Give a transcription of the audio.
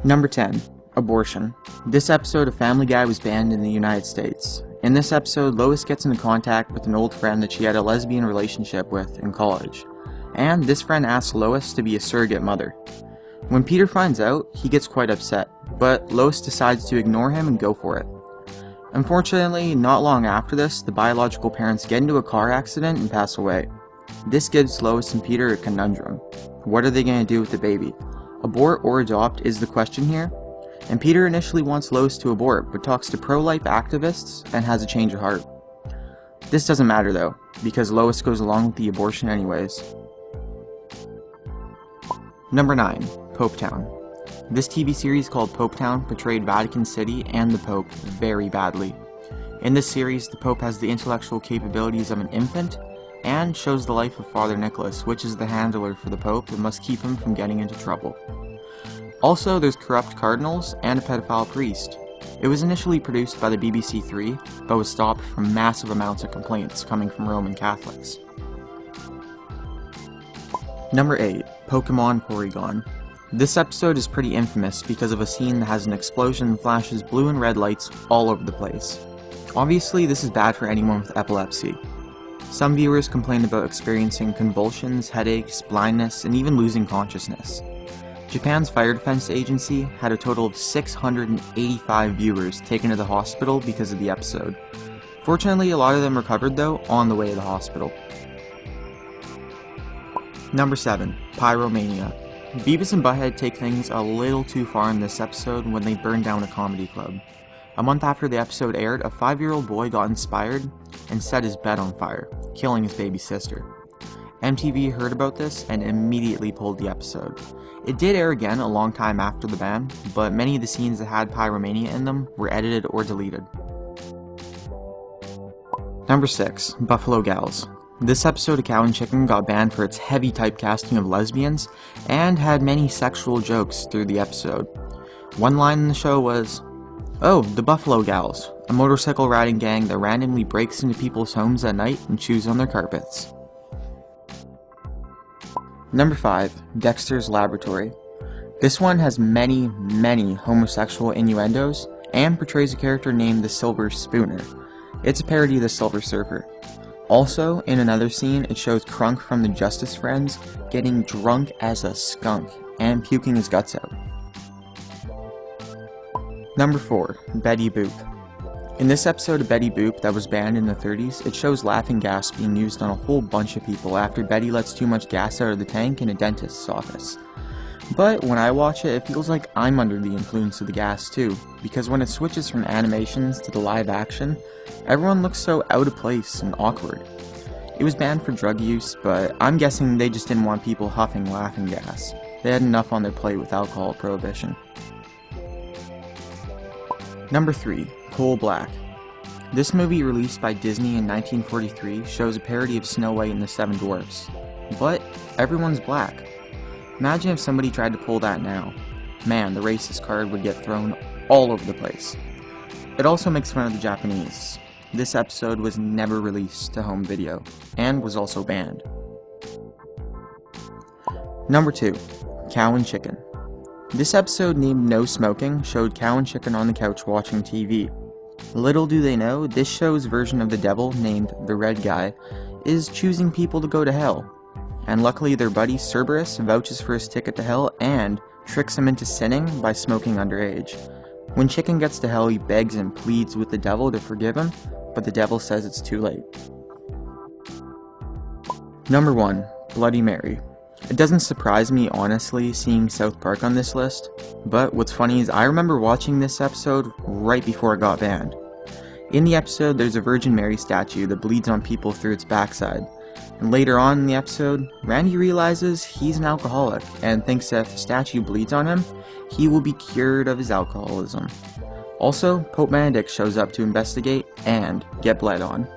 Number 10. Abortion. This episode of Family Guy was banned in the United States. In this episode, Lois gets into contact with an old friend that she had a lesbian relationship with in college, and this friend asks Lois to be a surrogate mother. When Peter finds out, he gets quite upset, but Lois decides to ignore him and go for it. Unfortunately, not long after this, the biological parents get into a car accident and pass away. This gives Lois and Peter a conundrum. What are they going to do with the baby? Abort or adopt is the question here, and Peter initially wants Lois to abort, but talks to pro-life activists and has a change of heart. This doesn't matter though, because Lois goes along with the abortion anyways. Number 9. Popetown. This TV series called Popetown portrayed Vatican City and the Pope very badly. In this series, the Pope has the intellectual capabilities of an infant, and shows the life of Father Nicholas, which is the handler for the Pope and must keep him from getting into trouble. Also, there's corrupt cardinals and a pedophile priest. It was initially produced by the BBC Three, but was stopped from massive amounts of complaints coming from Roman Catholics. Number 8. Pokemon Porygon. This episode is pretty infamous because of a scene that has an explosion and flashes blue and red lights all over the place. Obviously, this is bad for anyone with epilepsy. Some viewers complained about experiencing convulsions, headaches, blindness, and even losing consciousness. Japan's Fire Defense Agency had a total of 685 viewers taken to the hospital because of the episode. Fortunately, a lot of them recovered though on the way to the hospital. Number 7. Pyromania. Beavis and Butthead take things a little too far in this episode when they burn down a comedy club. A month after the episode aired, a 5-year-old boy got inspired and set his bed on fire, killing his baby sister. MTV heard about this and immediately pulled the episode. It did air again a long time after the ban, but many of the scenes that had pyromania in them were edited or deleted. Number 6. Buffalo Gals. This episode of Cow and Chicken got banned for its heavy typecasting of lesbians, and had many sexual jokes through the episode. One line in the show was, "Oh, the Buffalo Gals, a motorcycle riding gang that randomly breaks into people's homes at night and chews on their carpets." Number 5. Dexter's Laboratory. This one has many homosexual innuendos, and portrays a character named the Silver Spooner. It's a parody of the Silver Surfer. Also, in another scene, it shows Krunk from the Justice Friends getting drunk as a skunk and puking his guts out. Number 4. Betty Boop. In this episode of Betty Boop that was banned in the 30s, it shows laughing gas being used on a whole bunch of people after Betty lets too much gas out of the tank in a dentist's office. But when I watch it, it feels like I'm under the influence of the gas too, because when it switches from animations to the live action, everyone looks so out of place and awkward. It was banned for drug use, but I'm guessing they just didn't want people huffing laughing gas. They had enough on their plate with alcohol prohibition. Number 3. Coal Black. This movie, released by Disney in 1943, shows a parody of Snow White and the Seven Dwarfs. But everyone's black. Imagine if somebody tried to pull that now. Man, the racist card would get thrown all over the place. It also makes fun of the Japanese. This episode was never released to home video, and was also banned. Number 2. Cow and Chicken. This episode, named No Smoking, showed Cow and Chicken on the couch watching TV. Little do they know, this show's version of the devil, named the Red Guy, is choosing people to go to hell. And luckily their buddy Cerberus vouches for his ticket to hell and tricks him into sinning by smoking underage. When Chicken gets to hell, he begs and pleads with the devil to forgive him, but the devil says it's too late. Number 1. Bloody Mary. It doesn't surprise me, honestly, seeing South Park on this list, but what's funny is I remember watching this episode right before it got banned. In the episode, there's a Virgin Mary statue that bleeds on people through its backside, and later on in the episode, Randy realizes he's an alcoholic and thinks that if the statue bleeds on him, he will be cured of his alcoholism. Also, Pope Benedict shows up to investigate and get bled on.